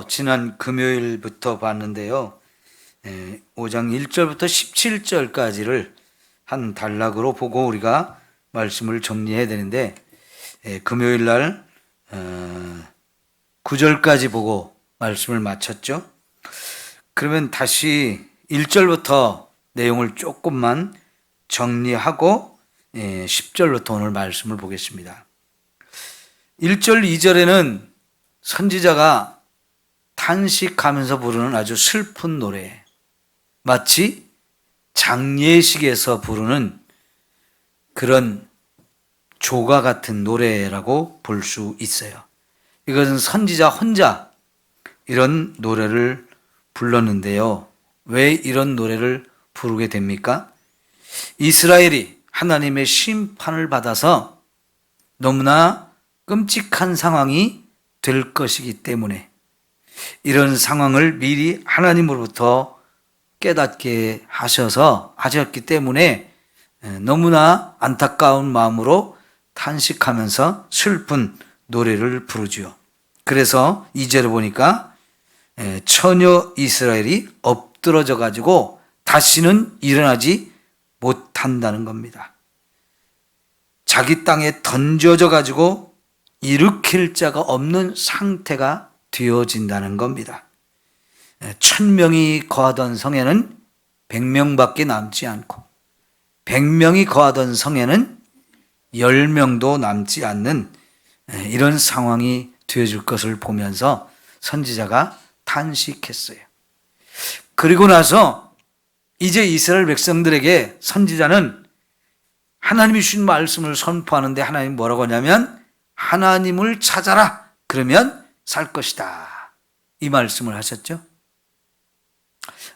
지난 금요일부터 봤는데요. 5장 1절부터 17절까지를 한 단락으로 보고 우리가 말씀을 정리해야 되는데, 금요일 날 9절까지 보고 말씀을 마쳤죠. 그러면 다시 1절부터 내용을 조금만 정리하고 10절부터 오늘 말씀을 보겠습니다. 1절, 2절에는 선지자가 탄식하면서 부르는 아주 슬픈 노래, 마치 장례식에서 부르는 그런 조가 같은 노래라고 볼 수 있어요. 이것은 선지자 혼자 이런 노래를 불렀는데요. 왜 이런 노래를 부르게 됩니까? 이스라엘이 하나님의 심판을 받아서 너무나 끔찍한 상황이 될 것이기 때문에, 이런 상황을 미리 하나님으로부터 깨닫게 하셨기 때문에 너무나 안타까운 마음으로 탄식하면서 슬픈 노래를 부르지요. 그래서 2절에 보니까 처녀 이스라엘이 엎드러져 가지고 다시는 일어나지 못한다는 겁니다. 자기 땅에 던져져 가지고 일으킬 자가 없는 상태가 되어진다는 겁니다. 1000명이 거하던 성에는 100명밖에 남지 않고, 100명이 거하던 성에는 10명도 남지 않는 이런 상황이 되어질 것을 보면서 선지자가 탄식했어요. 그리고 나서 이제 이스라엘 백성들에게 선지자는 하나님이 주신 말씀을 선포하는데, 하나님이 뭐라고 하냐면 하나님을 찾아라, 그러면 살 것이다, 이 말씀을 하셨죠.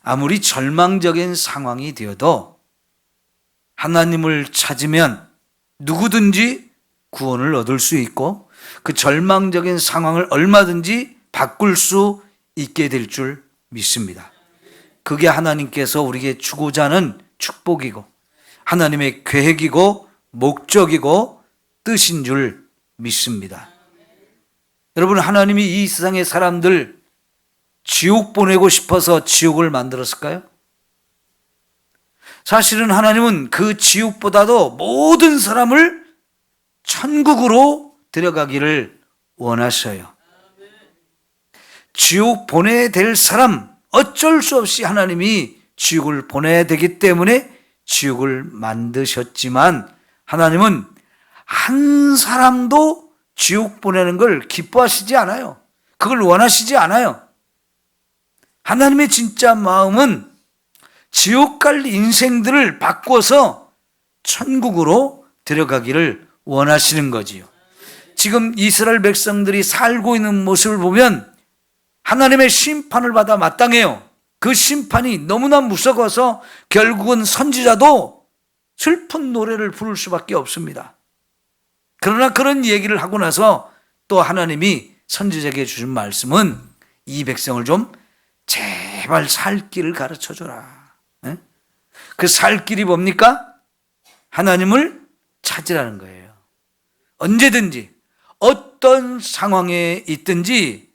아무리 절망적인 상황이 되어도 하나님을 찾으면 누구든지 구원을 얻을 수 있고, 그 절망적인 상황을 얼마든지 바꿀 수 있게 될 줄 믿습니다. 그게 하나님께서 우리에게 주고자 하는 축복이고 하나님의 계획이고 목적이고 뜻인 줄 믿습니다. 여러분, 하나님이 이 세상의 사람들 지옥 보내고 싶어서 지옥을 만들었을까요? 사실은 하나님은 그 지옥보다도 모든 사람을 천국으로 데려가기를 원하셔요. 지옥 보내야 될 사람, 어쩔 수 없이 하나님이 지옥을 보내야 되기 때문에 지옥을 만드셨지만, 하나님은 한 사람도 지옥 보내는 걸 기뻐하시지 않아요. 그걸 원하시지 않아요. 하나님의 진짜 마음은 지옥 갈 인생들을 바꿔서 천국으로 데려가기를 원하시는 거지요. 지금 이스라엘 백성들이 살고 있는 모습을 보면 하나님의 심판을 받아 마땅해요. 그 심판이 너무나 무서워서 결국은 선지자도 슬픈 노래를 부를 수밖에 없습니다. 그러나 그런 얘기를 하고 나서 또 하나님이 선지자에게 주신 말씀은 이 백성을 좀 제발 살 길을 가르쳐줘라. 그 살 길이 뭡니까? 하나님을 찾으라는 거예요. 언제든지 어떤 상황에 있든지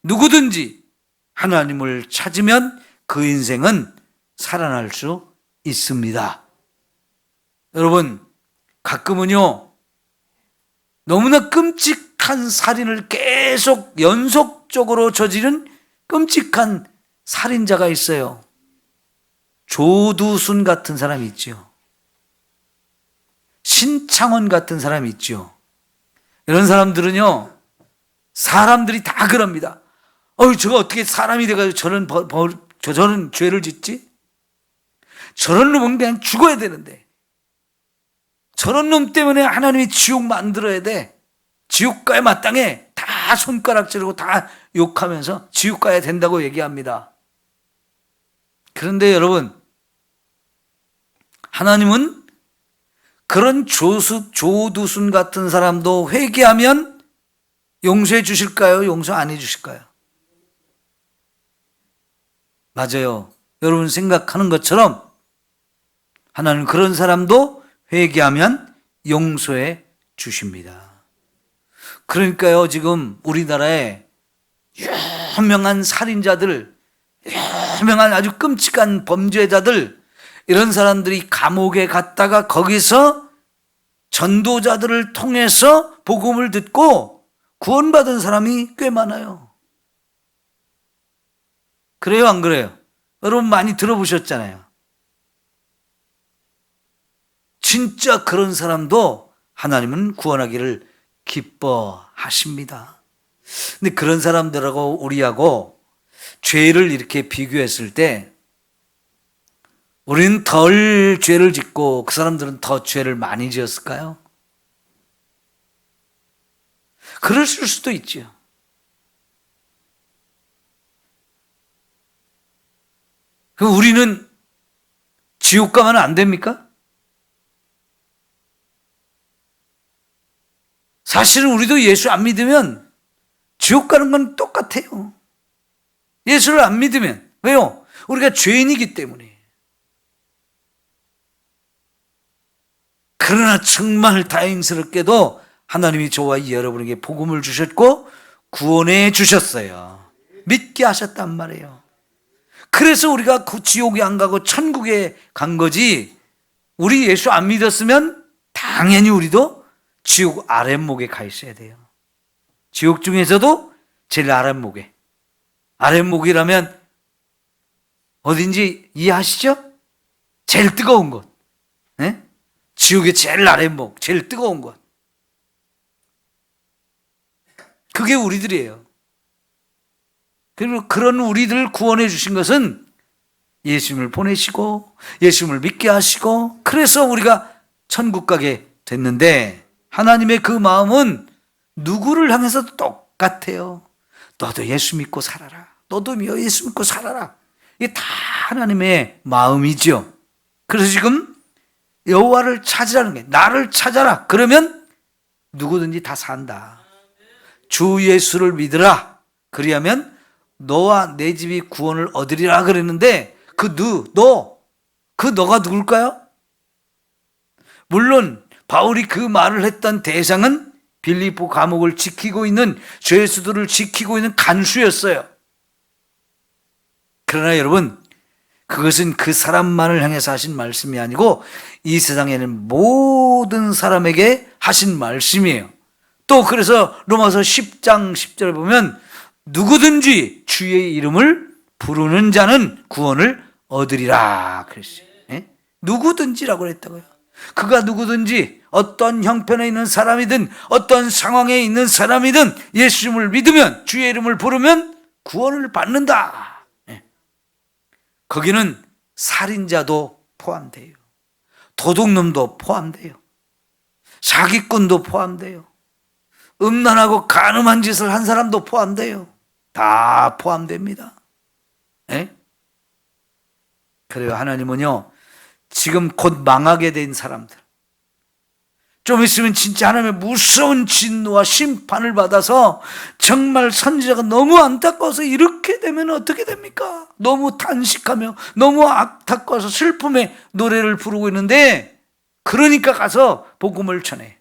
누구든지 하나님을 찾으면 그 인생은 살아날 수 있습니다. 여러분, 가끔은요, 너무나 끔찍한 살인을 계속 연속적으로 저지른 끔찍한 살인자가 있어요. 조두순 같은 사람이 있죠. 신창원 같은 사람이 있죠. 이런 사람들은요, 사람들이 다 그럽니다. 저거 어떻게 사람이 돼가지고 저런 죄를 짓지? 저런 놈은 그냥 죽어야 되는데, 저런 놈 때문에 하나님이 지옥 만들어야 돼. 지옥 가야 마땅해. 다 손가락질하고 다 욕하면서 지옥 가야 된다고 얘기합니다. 그런데 여러분, 하나님은 그런 조두순 같은 사람도 회개하면 용서해 주실까요? 용서 안 해 주실까요? 맞아요. 여러분 생각하는 것처럼 하나님은 그런 사람도 회개하면 용서해 주십니다. 그러니까요, 지금 우리나라에 유명한 살인자들, 유명한 아주 끔찍한 범죄자들, 이런 사람들이 감옥에 갔다가 거기서 전도자들을 통해서 복음을 듣고 구원받은 사람이 꽤 많아요. 그래요, 안 그래요? 여러분 많이 들어보셨잖아요. 진짜 그런 사람도 하나님은 구원하기를 기뻐하십니다. 근데 그런 사람들하고 우리하고 죄를 이렇게 비교했을 때 우리는 덜 죄를 짓고 그 사람들은 더 죄를 많이 지었을까요? 그랬을 수도 있죠. 그럼 우리는 지옥 가면 안 됩니까? 사실은 우리도 예수 안 믿으면 지옥 가는 건 똑같아요. 예수를 안 믿으면. 왜요? 우리가 죄인이기 때문에. 그러나 정말 다행스럽게도 하나님이 저와 여러분에게 복음을 주셨고 구원해 주셨어요. 믿게 하셨단 말이에요. 그래서 우리가 그 지옥에 안 가고 천국에 간 거지, 우리 예수 안 믿었으면 당연히 우리도 지옥 아랫목에 가 있어야 돼요. 지옥 중에서도 제일 아랫목에. 아랫목이라면 어딘지 이해하시죠? 제일 뜨거운 곳. 네? 지옥의 제일 아랫목, 제일 뜨거운 곳. 그게 우리들이에요. 그리고 그런 우리들을 구원해 주신 것은 예수님을 보내시고 예수님을 믿게 하시고 그래서 우리가 천국 가게 됐는데, 하나님의 그 마음은 누구를 향해서도 똑같아요. 너도 예수 믿고 살아라. 너도 예수 믿고 살아라. 이게 다 하나님의 마음이죠. 그래서 지금 여호와를 찾으라는 게, 나를 찾아라. 그러면 누구든지 다 산다. 주 예수를 믿으라. 그리하면 너와 내 집이 구원을 얻으리라 그랬는데, 그 너가 누굴까요? 물론 바울이 그 말을 했던 대상은 빌립보 감옥을 지키고 있는, 죄수들을 지키고 있는 간수였어요. 그러나 여러분, 그것은 그 사람만을 향해서 하신 말씀이 아니고 이 세상에는 모든 사람에게 하신 말씀이에요. 또 그래서 로마서 10장 10절에 보면 누구든지 주의 이름을 부르는 자는 구원을 얻으리라 그랬어요. 예? 누구든지라고 그랬다고요. 그가 누구든지 어떤 형편에 있는 사람이든 어떤 상황에 있는 사람이든 예수님을 믿으면, 주의 이름을 부르면 구원을 받는다. 예. 거기는 살인자도 포함돼요. 도둑놈도 포함돼요. 사기꾼도 포함돼요. 음란하고 간음한 짓을 한 사람도 포함돼요. 다 포함됩니다. 예? 그래요. 하나님은요, 지금 곧 망하게 된 사람들, 좀 있으면 진짜 하나님의 무서운 진노와 심판을 받아서 정말 선지자가 너무 안타까워서 이렇게 되면 어떻게 됩니까? 너무 탄식하며 너무 안타까워서 슬픔의 노래를 부르고 있는데, 그러니까 가서 복음을 전해.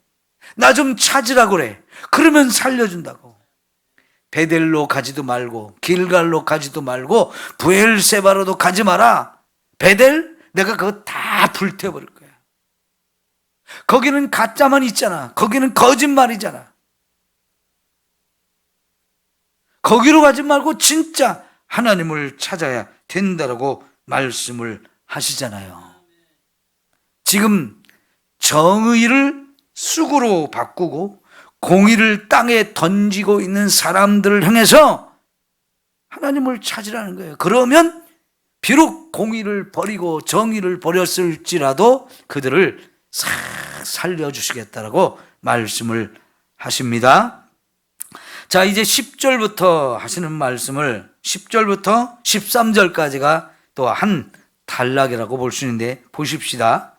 나 좀 찾으라고 그래. 그러면 살려준다고. 베델로 가지도 말고 길갈로 가지도 말고 브엘세바로도 가지 마라. 베델? 내가 그거 다 불태워버릴 거야. 거기는 가짜만 있잖아. 거기는 거짓말이잖아. 거기로 가지 말고 진짜 하나님을 찾아야 된다라고 말씀을 하시잖아요. 지금 정의를 쑥으로 바꾸고 공의를 땅에 던지고 있는 사람들을 향해서 하나님을 찾으라는 거예요. 그러면 비록 공의를 버리고 정의를 버렸을지라도 그들을 싹 살려주시겠다라고 말씀을 하십니다. 자, 이제 10절부터 하시는 말씀을 10절부터 13절까지가 또 한 단락이라고 볼 수 있는데 보십시다.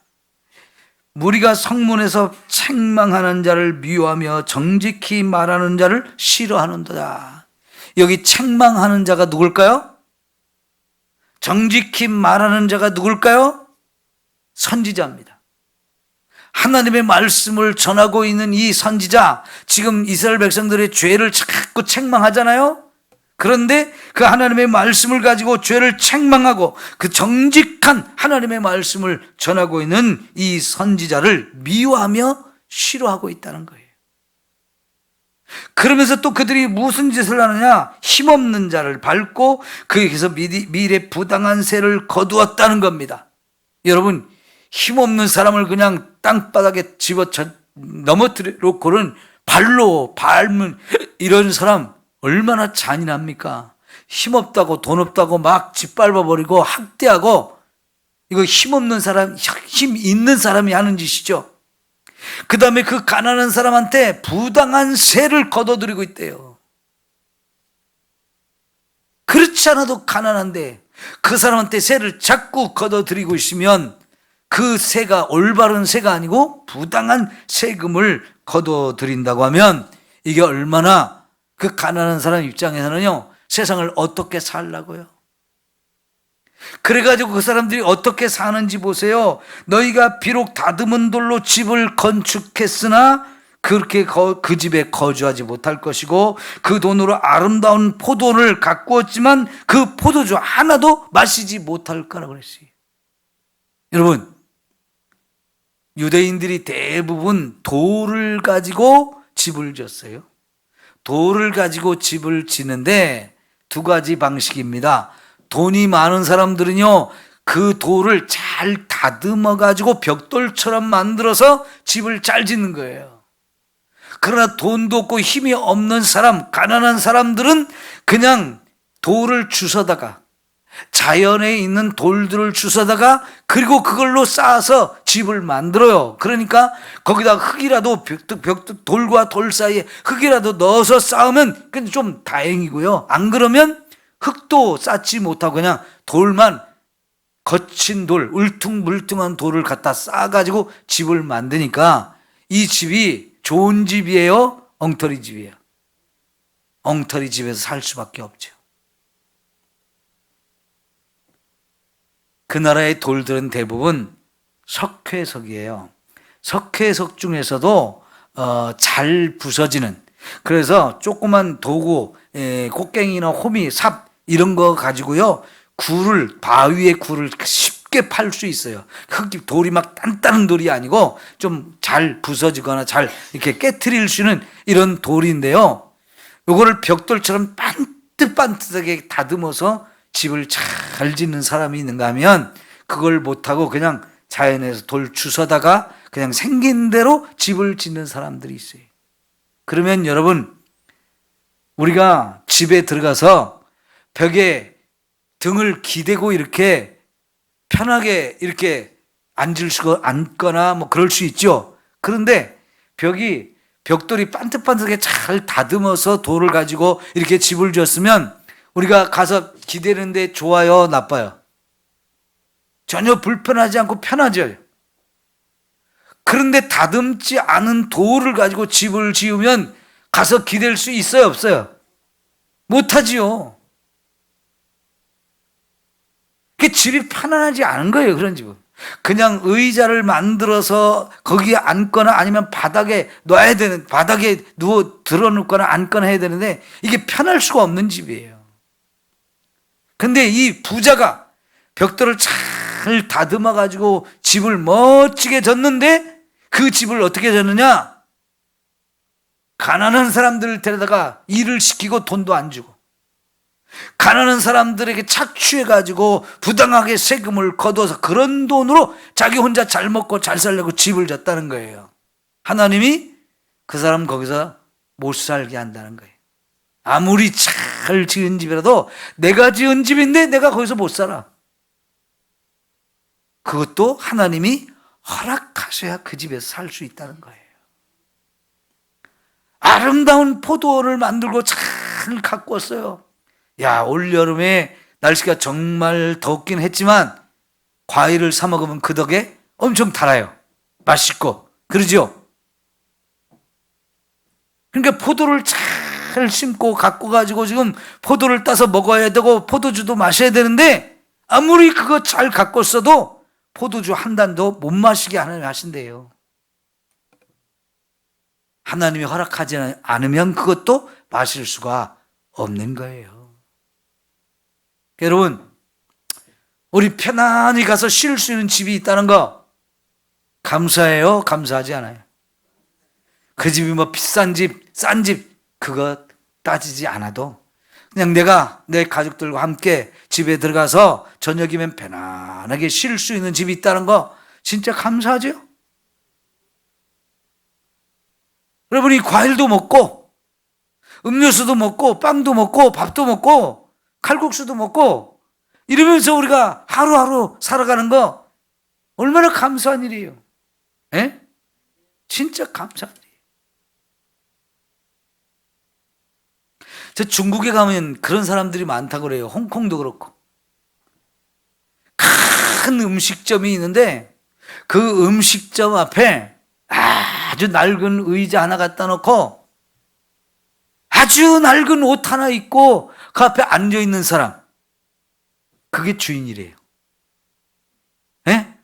무리가 성문에서 책망하는 자를 미워하며 정직히 말하는 자를 싫어하는도다. 여기 책망하는 자가 누굴까요? 정직히 말하는 자가 누굴까요? 선지자입니다. 하나님의 말씀을 전하고 있는 이 선지자, 지금 이스라엘 백성들의 죄를 자꾸 책망하잖아요. 그런데 그 하나님의 말씀을 가지고 죄를 책망하고 그 정직한 하나님의 말씀을 전하고 있는 이 선지자를 미워하며 싫어하고 있다는 거예요. 그러면서 또 그들이 무슨 짓을 하느냐? 힘없는 자를 밟고 그에게서 미래 부당한 세를 거두었다는 겁니다. 여러분, 힘없는 사람을 그냥 땅바닥에 넘어뜨려 놓고는 발로 밟는 이런 사람 얼마나 잔인합니까? 힘없다고 돈 없다고 막 짓밟아버리고 학대하고, 이거 힘없는 사람, 힘 있는 사람이 하는 짓이죠. 그 다음에 그 가난한 사람한테 부당한 세를 거둬들이고 있대요. 그렇지 않아도 가난한데 그 사람한테 세를 자꾸 거둬들이고 있으면 그 세가 올바른 세가 아니고 부당한 세금을 거둬들인다고 하면 이게 얼마나 그 가난한 사람 입장에서는요, 세상을 어떻게 살라고요? 그래가지고 그 사람들이 어떻게 사는지 보세요. 너희가 비록 다듬은 돌로 집을 건축했으나 그렇게 그 집에 거주하지 못할 것이고 그 돈으로 아름다운 포도를 가꾸었지만 그 포도주 하나도 마시지 못할 거라고 그랬어요. 여러분, 유대인들이 대부분 돌을 가지고 집을 지었어요. 돌을 가지고 집을 짓는데 두 가지 방식입니다. 돈이 많은 사람들은요, 그 돌을 잘 다듬어 가지고 벽돌처럼 만들어서 집을 잘 짓는 거예요. 그러나 돈도 없고 힘이 없는 사람, 가난한 사람들은 그냥 돌을 주워다가, 자연에 있는 돌들을 주워다가 그리고 그걸로 쌓아서 집을 만들어요. 그러니까 거기다 흙이라도 돌과 돌 사이에 흙이라도 넣어서 쌓으면 좀 다행이고요. 안 그러면 흙도 쌓지 못하고 그냥 돌만, 거친 돌, 울퉁불퉁한 돌을 갖다 쌓아가지고 집을 만드니까 이 집이 좋은 집이에요? 엉터리 집이에요? 엉터리 집에서 살 수밖에 없죠. 그 나라의 돌들은 대부분 석회석이에요. 석회석 중에서도 잘 부서지는, 그래서 조그만 도구, 곡괭이나 호미, 삽 이런 거 가지고요, 바위에 굴을 쉽게 팔 수 있어요. 돌이 막 단단한 돌이 아니고 좀 잘 부서지거나 잘 이렇게 깨트릴 수 있는 이런 돌인데요, 요거를 벽돌처럼 반듯반듯하게 다듬어서 집을 잘 짓는 사람이 있는가 하면 그걸 못하고 그냥 자연에서 돌 주워다가 그냥 생긴 대로 집을 짓는 사람들이 있어요. 그러면 여러분, 우리가 집에 들어가서 벽에 등을 기대고 이렇게 편하게 이렇게 앉거나 뭐 그럴 수 있죠. 그런데 벽돌이 반듯반듯하게 잘 다듬어서 돌을 가지고 이렇게 집을 지었으면 우리가 가서 기대는데 좋아요, 나빠요? 전혀 불편하지 않고 편하죠. 그런데 다듬지 않은 돌을 가지고 집을 지으면 가서 기댈 수 있어요, 없어요? 못하지요. 그 집이 편안하지 않은 거예요, 그런 집은. 그냥 의자를 만들어서 거기에 앉거나 아니면 바닥에 놔야 되는, 바닥에 들어놓거나 앉거나 해야 되는데 이게 편할 수가 없는 집이에요. 근데 이 부자가 벽돌을 잘 다듬어 가지고 집을 멋지게 졌는데 그 집을 어떻게 졌느냐? 가난한 사람들을 데려다가 일을 시키고 돈도 안 주고, 가난한 사람들에게 착취해 가지고 부당하게 세금을 거둬서 그런 돈으로 자기 혼자 잘 먹고 잘 살려고 집을 졌다는 거예요. 하나님이 그 사람 거기서 못 살게 한다는 거예요. 아무리 잘 지은 집이라도 내가 지은 집인데 내가 거기서 못 살아. 그것도 하나님이 허락하셔야 그 집에서 살 수 있다는 거예요. 아름다운 포도를 만들고 잘 가꾸었어요. 야, 올 여름에 날씨가 정말 덥긴 했지만 과일을 사 먹으면 그 덕에 엄청 달아요. 맛있고 그러죠. 그러니까 포도를 잘 심고 갖고 가지고 지금 포도를 따서 먹어야 되고 포도주도 마셔야 되는데 아무리 그거 잘 갖고 써도 포도주 한 잔도 못 마시게 하나님이 하신대요. 하나님이 허락하지 않으면 그것도 마실 수가 없는 거예요. 여러분, 우리 편안히 가서 쉴 수 있는 집이 있다는 거 감사해요? 감사하지 않아요? 그 집이 뭐 비싼 집, 싼 집, 그거 따지지 않아도 그냥 내가 내 가족들과 함께 집에 들어가서 저녁이면 편안하게 쉴 수 있는 집이 있다는 거 진짜 감사하죠? 여러분이 과일도 먹고 음료수도 먹고 빵도 먹고 밥도 먹고 칼국수도 먹고 이러면서 우리가 하루하루 살아가는 거 얼마나 감사한 일이에요. 예? 진짜 감사한 일이에요. 저 중국에 가면 그런 사람들이 많다고 그래요. 홍콩도 그렇고. 큰 음식점이 있는데 그 음식점 앞에 아주 낡은 의자 하나 갖다 놓고 아주 낡은 옷 하나 입고 그 앞에 앉아있는 사람, 그게 주인이래요. 예?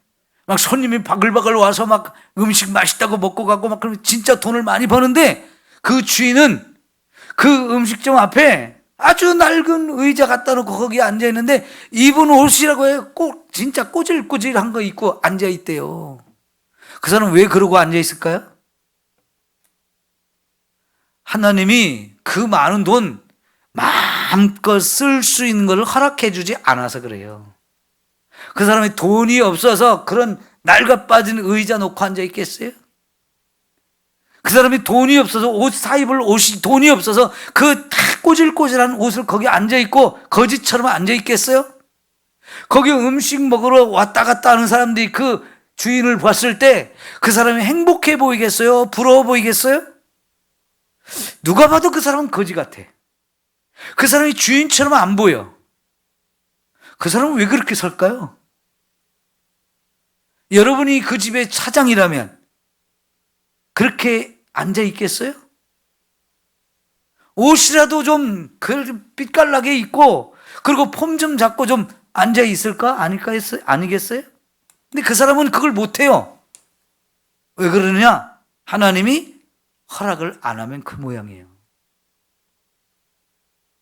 막 손님이 바글바글 와서 막 음식 맛있다고 먹고 가고 막 그러면 진짜 돈을 많이 버는데 그 주인은 그 음식점 앞에 아주 낡은 의자 갖다 놓고 거기에 앉아있는데 입은 옷이라고 해요. 꼭 진짜 꼬질꼬질한 거 입고 앉아있대요. 그 사람은 왜 그러고 앉아있을까요? 하나님이 그 많은 돈 마음껏 쓸 수 있는 걸 허락해 주지 않아서 그래요. 그 사람이 돈이 없어서 그런 낡아 빠진 의자 놓고 앉아 있겠어요? 그 사람이 돈이 없어서 옷 사입을 옷이 돈이 없어서 그 다 꼬질꼬질한 옷을 거기 앉아 있고 거지처럼 앉아 있겠어요? 거기 음식 먹으러 왔다 갔다 하는 사람들이 그 주인을 봤을 때 그 사람이 행복해 보이겠어요? 부러워 보이겠어요? 누가 봐도 그 사람은 거지 같아. 그 사람이 주인처럼 안 보여. 그 사람은 왜 그렇게 살까요? 여러분이 그 집의 사장이라면 그렇게 앉아 있겠어요? 옷이라도 좀 삐깔나게 입고 그리고 폼 좀 잡고 좀 앉아 있을까? 아니겠어요? 근데 그 사람은 그걸 못해요. 왜 그러느냐? 하나님이 허락을 안 하면 그 모양이에요.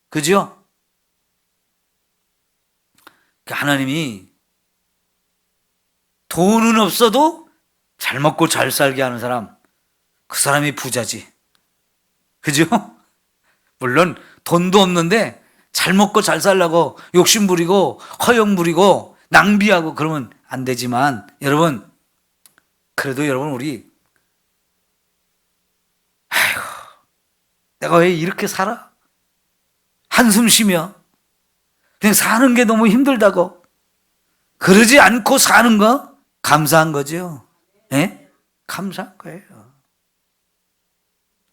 그죠? 하나님이 돈은 없어도 잘 먹고 잘 살게 하는 사람, 그 사람이 부자지. 그죠? 물론 돈도 없는데 잘 먹고 잘 살려고 욕심 부리고 허영 부리고 낭비하고 그러면 안 되지만 여러분, 그래도 여러분 우리 아이고 내가 왜 이렇게 살아? 한숨 쉬며 그냥 사는 게 너무 힘들다고 그러지 않고 사는 거 감사한 거죠. 예? 감사한 거예요.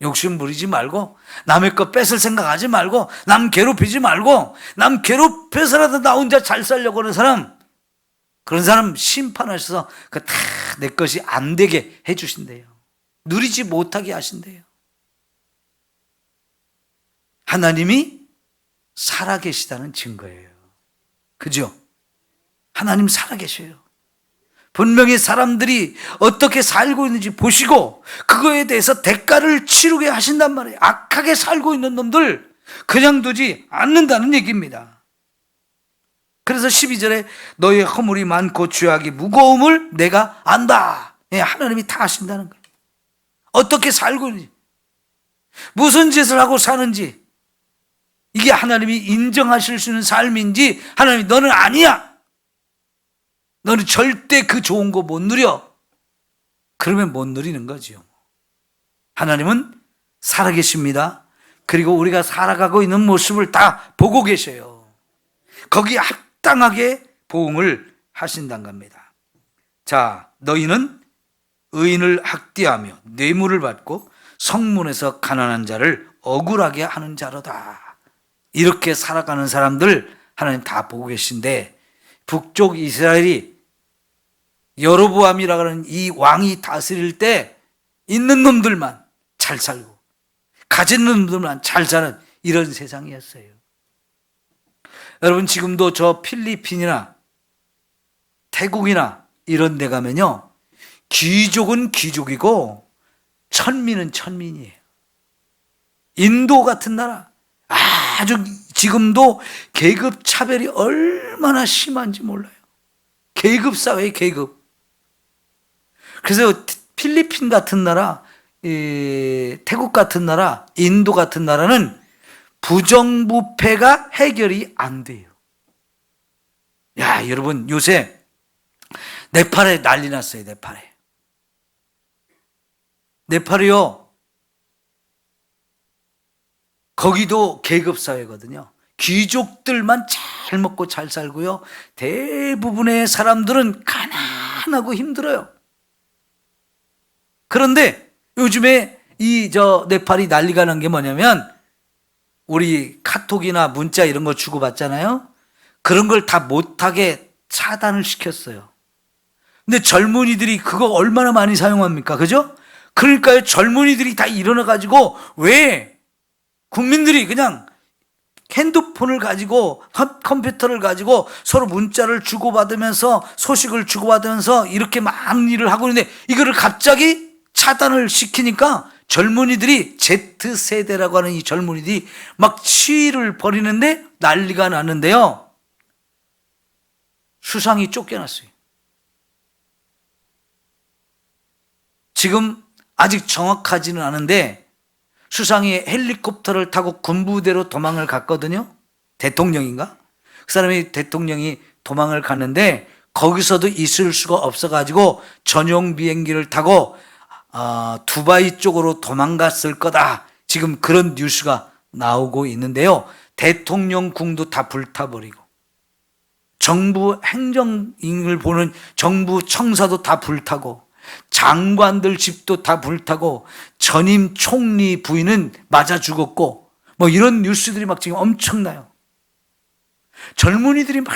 욕심 부리지 말고 남의 거 뺏을 생각하지 말고 남 괴롭히지 말고 남 괴롭혀서라도 나 혼자 잘 살려고 하는 사람, 그런 사람 심판하셔서 그 다 내 것이 안 되게 해주신대요. 누리지 못하게 하신대요. 하나님이 살아계시다는 증거예요. 그죠? 하나님 살아계셔요. 분명히 사람들이 어떻게 살고 있는지 보시고 그거에 대해서 대가를 치르게 하신단 말이에요. 악하게 살고 있는 놈들 그냥 두지 않는다는 얘기입니다. 그래서 12절에 너의 허물이 많고 죄악이 무거움을 내가 안다. 예, 하나님이 다 아신다는 거예요. 어떻게 살고 있는지, 무슨 짓을 하고 사는지, 이게 하나님이 인정하실 수 있는 삶인지, 하나님이 너는 아니야, 너는 절대 그 좋은 거 못 누려, 그러면 못 누리는 거죠. 하나님은 살아계십니다. 그리고 우리가 살아가고 있는 모습을 다 보고 계셔요. 거기에 합당하게 보응을 하신다는 겁니다. 자, 너희는 의인을 학대하며 뇌물을 받고 성문에서 가난한 자를 억울하게 하는 자로다. 이렇게 살아가는 사람들 하나님 다 보고 계신데, 북쪽 이스라엘이 여로보암이라고 하는 이 왕이 다스릴 때 있는 놈들만 잘 살고 가진 놈들만 잘 사는 이런 세상이었어요. 여러분, 지금도 저 필리핀이나 태국이나 이런 데 가면요, 귀족은 귀족이고 천민은 천민이에요. 인도 같은 나라, 아주 지금도 계급 차별이 얼마나 심한지 몰라요. 계급 사회에 계급. 그래서 필리핀 같은 나라, 태국 같은 나라, 인도 같은 나라는 부정부패가 해결이 안 돼요. 야, 여러분 요새 네팔에 난리 났어요. 네팔이요. 거기도 계급사회거든요. 귀족들만 잘 먹고 잘 살고요. 대부분의 사람들은 가난하고 힘들어요. 그런데 요즘에 네팔이 난리가 난 게 뭐냐면, 우리 카톡이나 문자 이런 거 주고받잖아요. 그런 걸 다 못하게 차단을 시켰어요. 근데 젊은이들이 그거 얼마나 많이 사용합니까? 그죠? 그러니까 젊은이들이 다 일어나가지고, 왜 국민들이 그냥 핸드폰을 가지고, 컴퓨터를 가지고 서로 문자를 주고받으면서 소식을 주고받으면서 이렇게 많은 일을 하고 있는데, 이거를 갑자기 차단을 시키니까 젊은이들이, Z세대라고 하는 이 젊은이들이 막 시위를 벌이는데 난리가 나는데요. 수상이 쫓겨났어요. 지금 아직 정확하지는 않은데 수상이 헬리콥터를 타고 군부대로 도망을 갔거든요. 대통령인가? 그 사람이 대통령이 도망을 갔는데 거기서도 있을 수가 없어가지고 전용 비행기를 타고 두바이 쪽으로 도망갔을 거다. 지금 그런 뉴스가 나오고 있는데요. 대통령궁도 다 불타버리고, 정부 행정을 보는 정부 청사도 다 불타고, 장관들 집도 다 불타고, 전임 총리 부인은 맞아 죽었고, 뭐 이런 뉴스들이 막 지금 엄청나요. 젊은이들이 막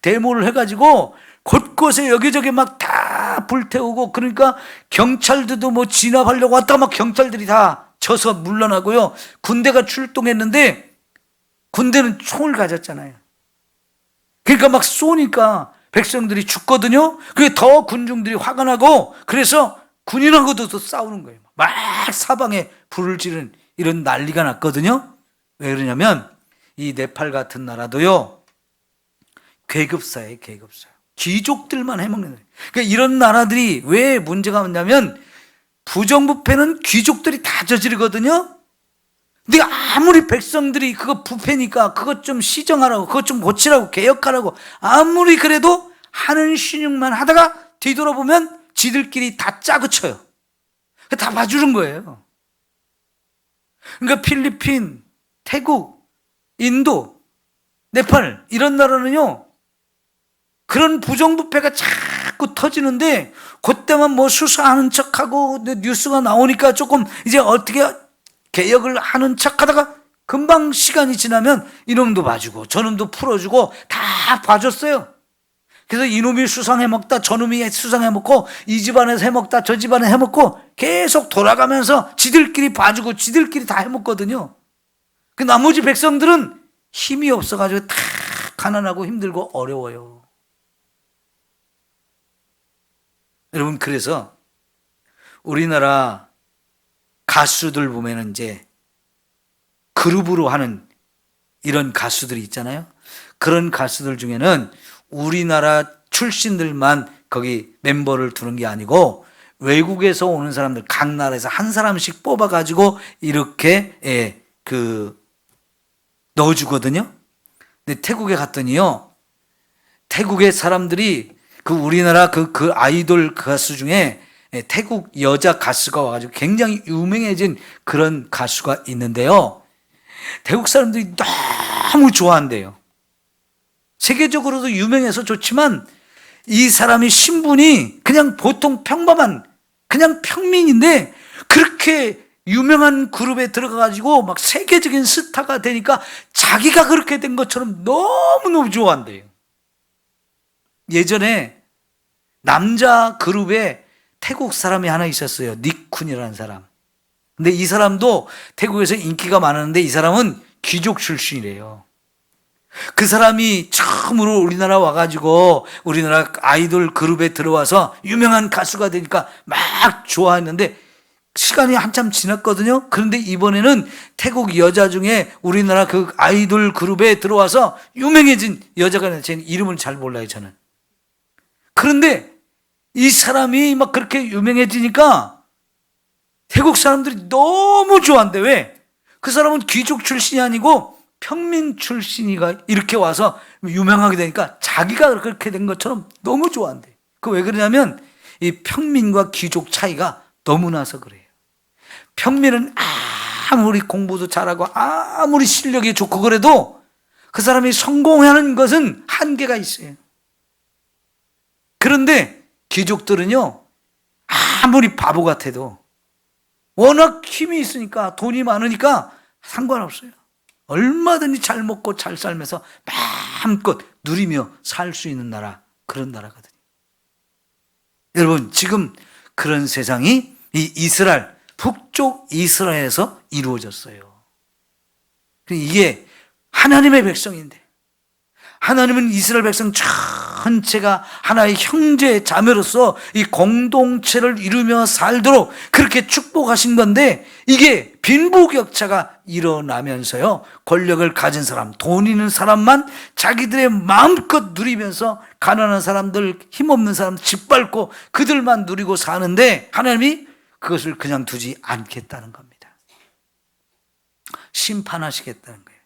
데모를 해가지고 곳곳에 여기저기 막 다 불태우고, 그러니까 경찰들도 뭐 진압하려고 왔다가 막 경찰들이 다 져서 물러나고요. 군대가 출동했는데 군대는 총을 가졌잖아요. 그러니까 막 쏘니까 백성들이 죽거든요. 그게 더 군중들이 화가 나고, 그래서 군인하고도 또 싸우는 거예요. 막 사방에 불을 지른 이런 난리가 났거든요. 왜 그러냐면 이 네팔 같은 나라도요, 계급사예요. 귀족들만 해먹는 거예요. 그러니까 이런 나라들이 왜 문제가 없냐면, 부정부패는 귀족들이 다 저지르거든요. 근데 아무리 백성들이 그거 부패니까 그것 좀 시정하라고, 그것 좀 고치라고, 개혁하라고 아무리 그래도 하는 신용만 하다가 뒤돌아보면 지들끼리 다 짜고 쳐요. 다 봐주는 거예요. 그러니까 필리핀, 태국, 인도, 네팔 이런 나라는요, 그런 부정부패가 자꾸 터지는데 그때만 뭐 수사하는 척하고 뉴스가 나오니까 조금 이제 어떻게 개혁을 하는 척하다가 금방 시간이 지나면 이놈도 봐주고 저놈도 풀어주고 다 봐줬어요. 그래서 이놈이 수상해 먹다 저놈이 수상해 먹고, 이 집안에서 해먹다 저 집안에 해먹고, 계속 돌아가면서 지들끼리 봐주고 지들끼리 다 해먹거든요. 그 나머지 백성들은 힘이 없어가지고 다 가난하고 힘들고 어려워요. 여러분, 그래서 우리나라 가수들 보면은 이제 그룹으로 하는 이런 가수들이 있잖아요. 그런 가수들 중에는 우리나라 출신들만 거기 멤버를 두는 게 아니고 외국에서 오는 사람들, 각 나라에서 한 사람씩 뽑아가지고 이렇게 넣어주거든요. 근데 태국에 갔더니요, 태국의 사람들이 우리나라 그 아이돌 가수 중에 태국 여자 가수가 와가지고 굉장히 유명해진 그런 가수가 있는데요. 태국 사람들이 너무 좋아한대요. 세계적으로도 유명해서 좋지만 이 사람이 신분이 그냥 보통 평범한 그냥 평민인데 그렇게 유명한 그룹에 들어가가지고 막 세계적인 스타가 되니까 자기가 그렇게 된 것처럼 너무너무 좋아한대요. 예전에 남자 그룹에 태국 사람이 하나 있었어요. 니쿤이라는 사람. 근데 이 사람도 태국에서 인기가 많았는데 이 사람은 귀족 출신이래요. 그 사람이 처음으로 우리나라 와가지고 우리나라 아이돌 그룹에 들어와서 유명한 가수가 되니까 막 좋아했는데 시간이 한참 지났거든요. 그런데 이번에는 태국 여자 중에 우리나라 그 아이돌 그룹에 들어와서 유명해진 여자가 있는데 제 이름을 잘 몰라요, 저는. 그런데 이 사람이 막 그렇게 유명해지니까 태국 사람들이 너무 좋아한대. 왜? 그 사람은 귀족 출신이 아니고 평민 출신이가 이렇게 와서 유명하게 되니까 자기가 그렇게 된 것처럼 너무 좋아한대. 그 왜 그러냐면 이 평민과 귀족 차이가 너무 나서 그래요. 평민은 아무리 공부도 잘하고 아무리 실력이 좋고 그래도 그 사람이 성공하는 것은 한계가 있어요. 그런데 귀족들은요, 아무리 바보 같아도 워낙 힘이 있으니까, 돈이 많으니까 상관없어요. 얼마든지 잘 먹고 잘 살면서 마음껏 누리며 살 수 있는 나라, 그런 나라거든요. 여러분, 지금 그런 세상이 이 이스라엘, 북쪽 이스라엘에서 이루어졌어요. 이게 하나님의 백성인데, 하나님은 이스라엘 백성 전체가 하나의 형제 자매로서 이 공동체를 이루며 살도록 그렇게 축복하신 건데, 이게 빈부격차가 일어나면서요, 권력을 가진 사람, 돈 있는 사람만 자기들의 마음껏 누리면서 가난한 사람들, 힘없는 사람 짓밟고 그들만 누리고 사는데, 하나님이 그것을 그냥 두지 않겠다는 겁니다. 심판하시겠다는 거예요.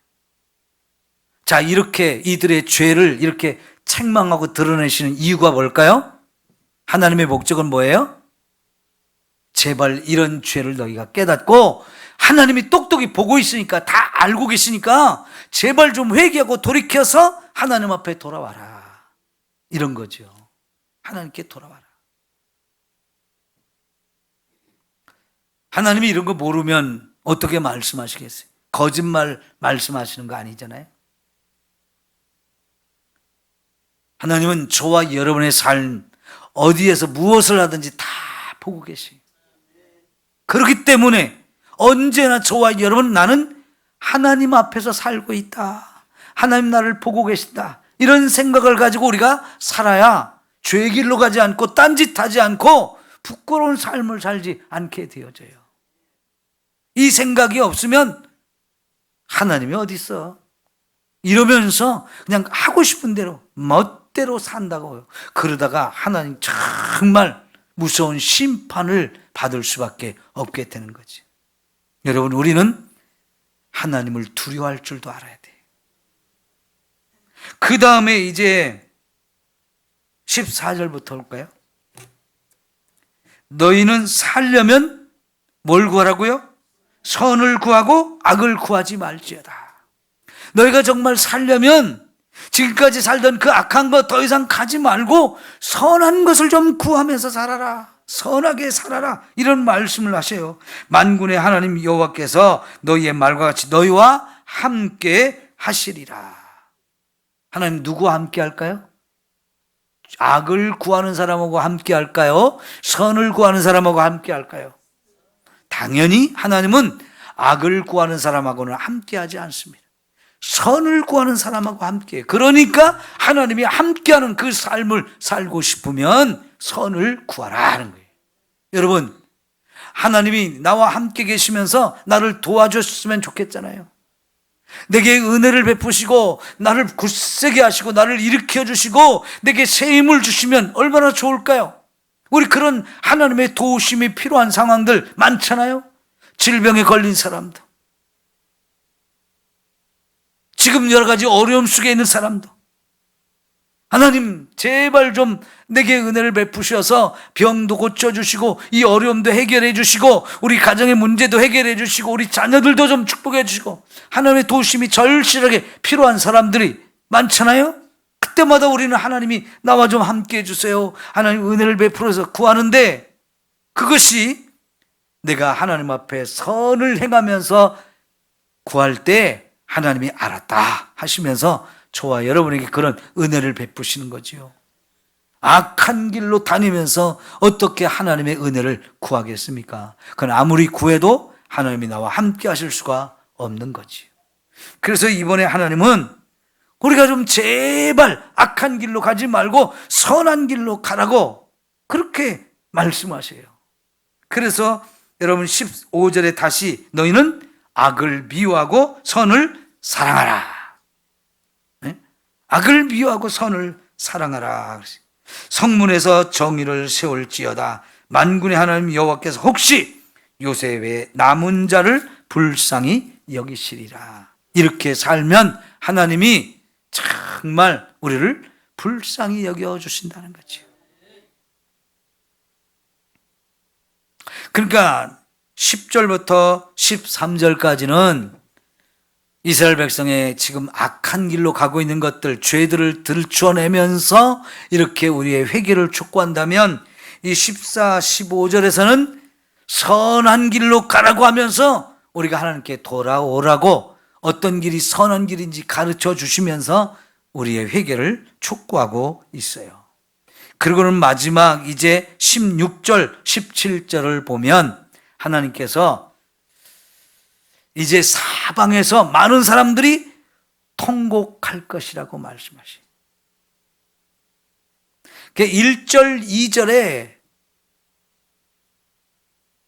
자, 이렇게 이들의 죄를 이렇게 책망하고 드러내시는 이유가 뭘까요? 하나님의 목적은 뭐예요? 제발 이런 죄를 너희가 깨닫고, 하나님이 똑똑히 보고 있으니까, 다 알고 계시니까 제발 좀 회개하고 돌이켜서 하나님 앞에 돌아와라, 이런 거죠. 하나님께 돌아와라. 하나님이 이런 거 모르면 어떻게 말씀하시겠어요? 거짓말 말씀하시는 거 아니잖아요. 하나님은 저와 여러분의 삶, 어디에서 무엇을 하든지 다 보고 계시고, 그렇기 때문에 언제나 저와 여러분, 나는 하나님 앞에서 살고 있다, 하나님 나를 보고 계신다, 이런 생각을 가지고 우리가 살아야 죄의 길로 가지 않고 딴짓하지 않고 부끄러운 삶을 살지 않게 되어져요. 이 생각이 없으면 하나님이 어디 있어? 이러면서 그냥 하고 싶은 대로 멋대로 산다고요. 그러다가 하나님 정말 무서운 심판을 받을 수밖에 없게 되는 거지. 여러분, 우리는 하나님을 두려워할 줄도 알아야 돼. 그 다음에 이제 14절부터 올까요? 너희는 살려면 뭘 구하라고요? 선을 구하고 악을 구하지 말지어다. 너희가 정말 살려면 지금까지 살던 그 악한 것 더 이상 가지 말고 선한 것을 좀 구하면서 살아라, 선하게 살아라, 이런 말씀을 하세요. 만군의 하나님 여호와께서 너희의 말과 같이 너희와 함께 하시리라. 하나님 누구와 함께 할까요? 악을 구하는 사람하고 함께 할까요? 선을 구하는 사람하고 함께 할까요? 당연히 하나님은 악을 구하는 사람하고는 함께 하지 않습니다. 선을 구하는 사람하고 함께. 그러니까 하나님이 함께하는 그 삶을 살고 싶으면 선을 구하라 하는 거예요. 여러분, 하나님이 나와 함께 계시면서 나를 도와줬으면 좋겠잖아요. 내게 은혜를 베푸시고 나를 굳세게 하시고 나를 일으켜 주시고 내게 새 힘을 주시면 얼마나 좋을까요? 우리 그런 하나님의 도우심이 필요한 상황들 많잖아요. 질병에 걸린 사람도, 지금 여러 가지 어려움 속에 있는 사람도, 하나님 제발 좀 내게 은혜를 베푸셔서 병도 고쳐주시고 이 어려움도 해결해 주시고 우리 가정의 문제도 해결해 주시고 우리 자녀들도 좀 축복해 주시고, 하나님의 도우심이 절실하게 필요한 사람들이 많잖아요. 그때마다 우리는 하나님이 나와 좀 함께 해주세요, 하나님 은혜를 베풀어서 구하는데, 그것이 내가 하나님 앞에 선을 행하면서 구할 때 하나님이 알았다 하시면서 저와 여러분에게 그런 은혜를 베푸시는 거지요. 악한 길로 다니면서 어떻게 하나님의 은혜를 구하겠습니까? 그건 아무리 구해도 하나님이 나와 함께 하실 수가 없는 거지요. 그래서 이번에 하나님은 우리가 좀 제발 악한 길로 가지 말고 선한 길로 가라고 그렇게 말씀하세요. 그래서 여러분 15절에 다시 너희는 악을 미워하고 선을 사랑하라. 네? 악을 미워하고 선을 사랑하라. 성문에서 정의를 세울지어다. 만군의 하나님 여호와께서 혹시 요셉의 남은 자를 불쌍히 여기시리라. 이렇게 살면 하나님이 정말 우리를 불쌍히 여겨주신다는 거죠. 그러니까 10절부터 13절까지는 이스라엘 백성의 지금 악한 길로 가고 있는 것들, 죄들을 들춰내면서 이렇게 우리의 회개를 촉구한다면 이 14, 15절에서는 선한 길로 가라고 하면서 우리가 하나님께 돌아오라고 어떤 길이 선한 길인지 가르쳐 주시면서 우리의 회개를 촉구하고 있어요. 그리고는 마지막 이제 16절, 17절을 보면 하나님께서 이제 사방에서 많은 사람들이 통곡할 것이라고 말씀하시죠. 1절, 2절에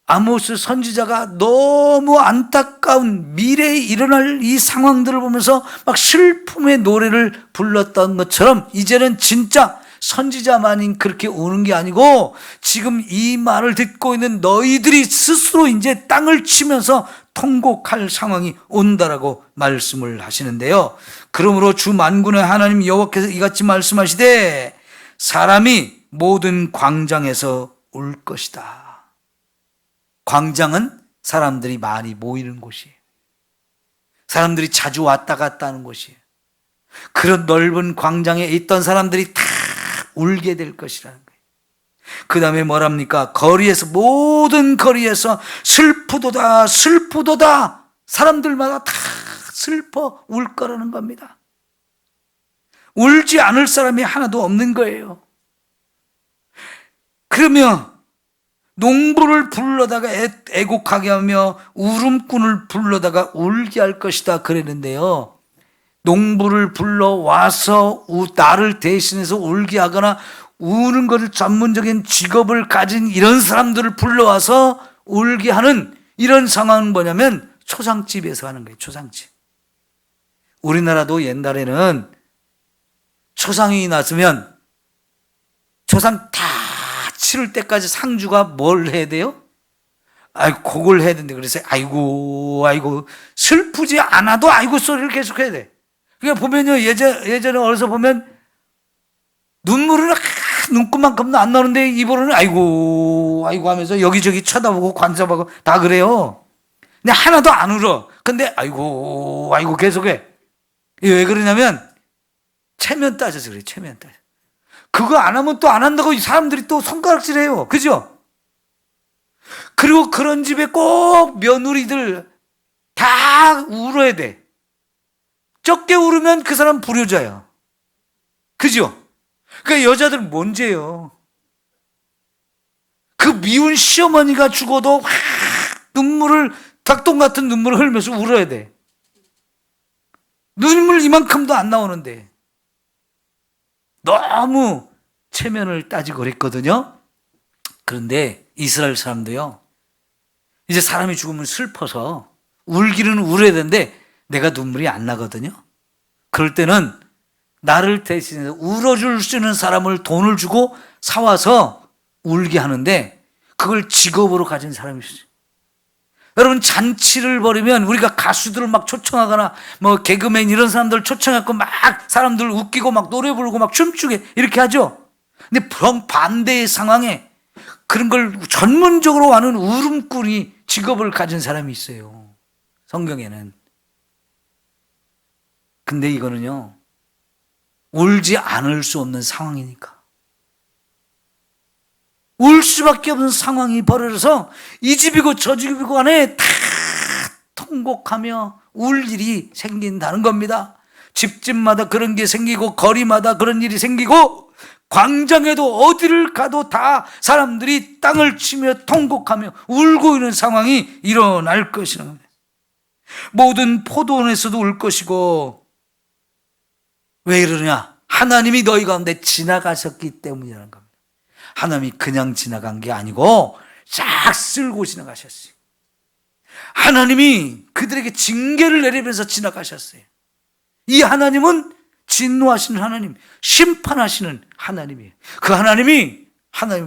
아모스 선지자가 너무 안타까운 미래에 일어날 이 상황들을 보면서 막 슬픔의 노래를 불렀던 것처럼 이제는 진짜 선지자만이 그렇게 우는 게 아니고 지금 이 말을 듣고 있는 너희들이 스스로 이제 땅을 치면서 통곡할 상황이 온다라고 말씀을 하시는데요. 그러므로 주 만군의 하나님 여호와께서 이같이 말씀하시되 사람이 모든 광장에서 울 것이다. 광장은 사람들이 많이 모이는 곳이에요. 사람들이 자주 왔다 갔다 하는 곳이에요. 그런 넓은 광장에 있던 사람들이 다 울게 될 것이라는 거예요. 그 다음에 뭐랍니까? 거리에서, 모든 거리에서 슬프도다, 슬프도다. 사람들마다 다 슬퍼 울 거라는 겁니다. 울지 않을 사람이 하나도 없는 거예요. 그러면 농부를 불러다가 애곡하게 하며 울음꾼을 불러다가 울게 할 것이다 그랬는데요. 농부를 불러와서 나를 대신해서 울게 하거나 우는 것을 전문적인 직업을 가진 이런 사람들을 불러와서 울게 하는 이런 상황은 뭐냐면 초상집에서 하는 거예요. 초상집. 우리나라도 옛날에는 초상이 났으면 초상 다 치를 때까지 상주가 뭘 해야 돼요? 아이고, 그걸 해야 되는데, 그래서 아이고 슬프지 않아도 아이고 소리를 계속 해야 돼. 그러니까 보면요, 예전에 어려서 보면 눈물은 눈곱만큼도 안 나오는데 입으로는 아이고 하면서 여기저기 쳐다보고 관섭하고 다 그래요. 근데 하나도 안 울어. 근데 아이고 계속해. 왜 그러냐면 체면 따져서 그래. 체면 따져. 그거 안 하면 또 안 한다고 사람들이 또 손가락질해요. 그죠? 그리고 그런 집에 꼭 며느리들 다 울어야 돼. 적게 울으면 그 사람 불효자야. 그죠? 그러니까 여자들은 뭔 죄요? 그 미운 시어머니가 죽어도 눈물을, 닭똥 같은 눈물을 흘리면서 울어야 돼. 눈물 이만큼도 안 나오는데. 너무 체면을 따지고 그랬거든요. 그런데 이스라엘 사람도요, 이제 사람이 죽으면 슬퍼서 울기는 울어야 되는데 내가 눈물이 안 나거든요. 그럴 때는 나를 대신해서 울어줄 수 있는 사람을 돈을 주고 사와서 울게 하는데 그걸 직업으로 가진 사람이 있어요. 여러분, 잔치를 벌이면 우리가 가수들을 막 초청하거나 뭐 개그맨 이런 사람들 초청해갖고 막 사람들 웃기고 막 노래 부르고 막 춤추게 이렇게 하죠. 근데 반대의 상황에 그런 걸 전문적으로 하는 울음꾼이 직업을 가진 사람이 있어요. 성경에는. 근데 이거는요, 울지 않을 수 없는 상황이니까. 울 수밖에 없는 상황이 벌어져서 이 집이고 저 집이고 간에 다 통곡하며 울 일이 생긴다는 겁니다. 집집마다 그런 게 생기고 거리마다 그런 일이 생기고 광장에도 어디를 가도 다 사람들이 땅을 치며 통곡하며 울고 있는 상황이 일어날 것이라는 겁니다. 모든 포도원에서도 울 것이고, 왜 이러냐? 하나님이 너희 가운데 지나가셨기 때문이라는 겁니다. 하나님이 그냥 지나간 게 아니고 싹 쓸고 지나가셨어요. 하나님이 그들에게 징계를 내리면서 지나가셨어요. 이 하나님은 진노하시는 하나님, 심판하시는 하나님이에요. 그 하나님이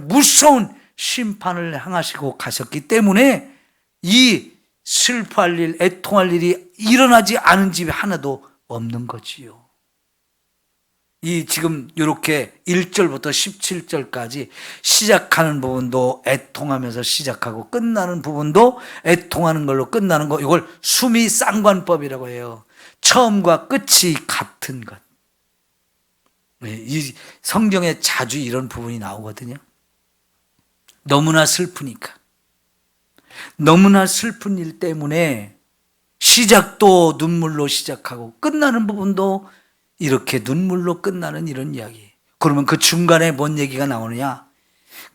무서운 심판을 향하시고 가셨기 때문에 이 슬퍼할 일, 애통할 일이 일어나지 않은 집이 하나도 없는 거지요. 이 지금 이렇게 1절부터 17절까지 시작하는 부분도 애통하면서 시작하고 끝나는 부분도 애통하는 걸로 끝나는 거, 이걸 수미쌍관법이라고 해요. 처음과 끝이 같은 것. 이 성경에 자주 이런 부분이 나오거든요. 너무나 슬프니까. 너무나 슬픈 일 때문에 시작도 눈물로 시작하고 끝나는 부분도 이렇게 눈물로 끝나는 이런 이야기. 그러면 그 중간에 뭔 얘기가 나오느냐?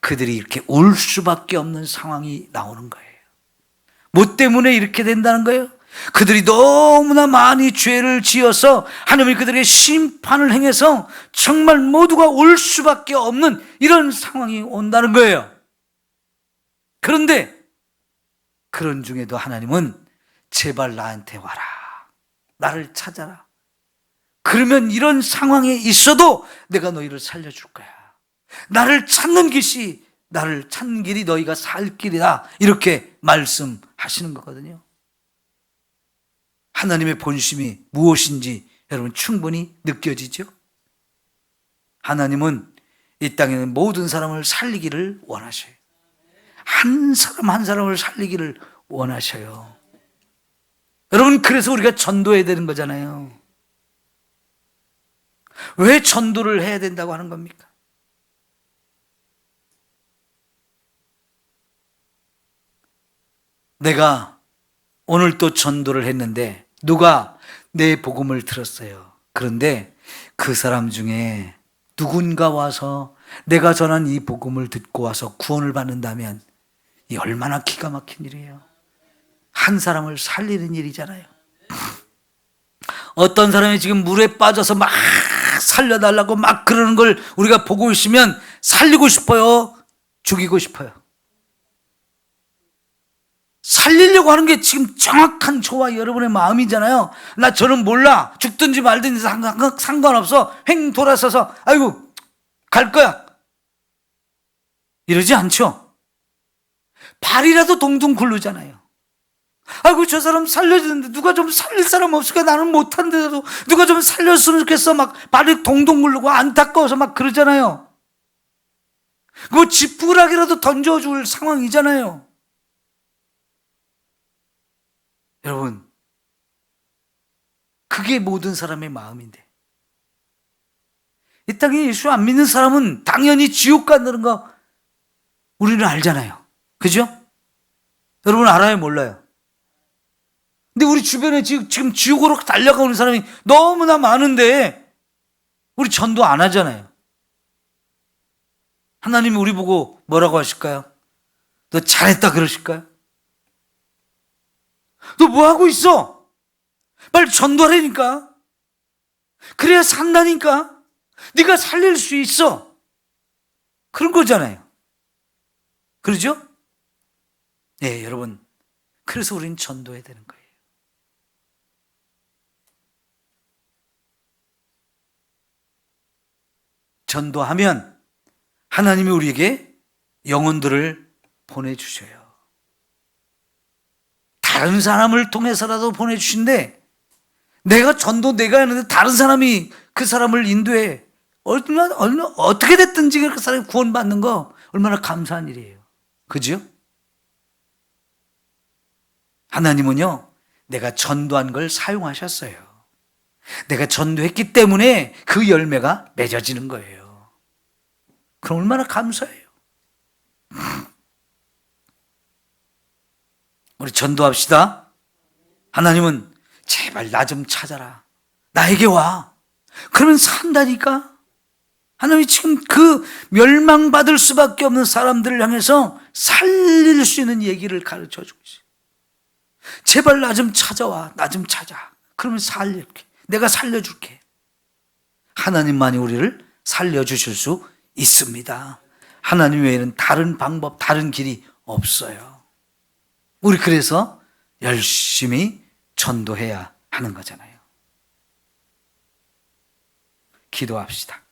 그들이 이렇게 울 수밖에 없는 상황이 나오는 거예요. 뭐 때문에 이렇게 된다는 거예요? 그들이 너무나 많이 죄를 지어서 하나님이 그들에게 심판을 행해서 정말 모두가 울 수밖에 없는 이런 상황이 온다는 거예요. 그런데 그런 중에도 하나님은 제발 나한테 와라. 나를 찾아라. 그러면 이런 상황에 있어도 내가 너희를 살려줄 거야. 나를 찾는 길이 너희가 살 길이다. 이렇게 말씀하시는 거거든요. 하나님의 본심이 무엇인지 여러분 충분히 느껴지죠? 하나님은 이 땅에 있는 모든 사람을 살리기를 원하셔요. 한 사람 한 사람을 살리기를 원하셔요. 여러분, 그래서 우리가 전도해야 되는 거잖아요. 왜 전도를 해야 된다고 하는 겁니까? 내가 오늘 또 전도를 했는데 누가 내 복음을 들었어요. 그런데 그 사람 중에 누군가 와서 내가 전한 이 복음을 듣고 와서 구원을 받는다면 이 얼마나 기가 막힌 일이에요. 한 사람을 살리는 일이잖아요. 어떤 사람이 지금 물에 빠져서 막 살려달라고 막 그러는 걸 우리가 보고 있으면 살리고 싶어요? 죽이고 싶어요? 살리려고 하는 게 지금 정확한 저와 여러분의 마음이잖아요. 나 저는 몰라. 죽든지 말든지 상관없어. 횡 돌아서서 아이고 갈 거야. 이러지 않죠. 발이라도 동동 굴르잖아요. 아이고 저 사람 살려주는데 누가 좀 살릴 사람 없을까? 나는 못한데도 누가 좀 살렸으면 좋겠어. 막 발이 동동 굴르고 안타까워서 막 그러잖아요. 그거 지푸라기라도 던져줄 상황이잖아요. 여러분, 그게 모든 사람의 마음인데 이 땅에 예수 안 믿는 사람은 당연히 지옥 간다는 거 우리는 알잖아요. 그죠? 여러분 알아요? 몰라요? 근데 우리 주변에 지금 지옥으로 달려가는 사람이 너무나 많은데 우리 전도 안 하잖아요. 하나님이 우리 보고 뭐라고 하실까요? 너 잘했다 그러실까요? 너 뭐 하고 있어? 빨리 전도하라니까. 그래야 산다니까. 네가 살릴 수 있어. 그런 거잖아요. 그러죠? 네, 여러분. 그래서 우리는 전도해야 되는 거예요. 전도하면 하나님이 우리에게 영혼들을 보내주셔요. 다른 사람을 통해서라도 보내주신데 내가 했는데 다른 사람이 그 사람을 인도해. 어떻게 됐든지 그 사람이 구원받는 거 얼마나 감사한 일이에요. 그죠? 하나님은요, 내가 전도한 걸 사용하셨어요. 내가 전도했기 때문에 그 열매가 맺어지는 거예요. 그럼 얼마나 감사해요. 우리 전도합시다. 하나님은 제발 나 좀 찾아라. 나에게 와. 그러면 산다니까. 하나님이 지금 그 멸망받을 수밖에 없는 사람들을 향해서 살릴 수 있는 얘기를 가르쳐 주고 있어요. 제발 나 좀 찾아와. 나 좀 찾아. 그러면 살릴게. 내가 살려줄게. 하나님만이 우리를 살려주실 수 있습니다. 하나님 외에는 다른 방법, 다른 길이 없어요. 우리 그래서 열심히 전도해야 하는 거잖아요. 기도합시다.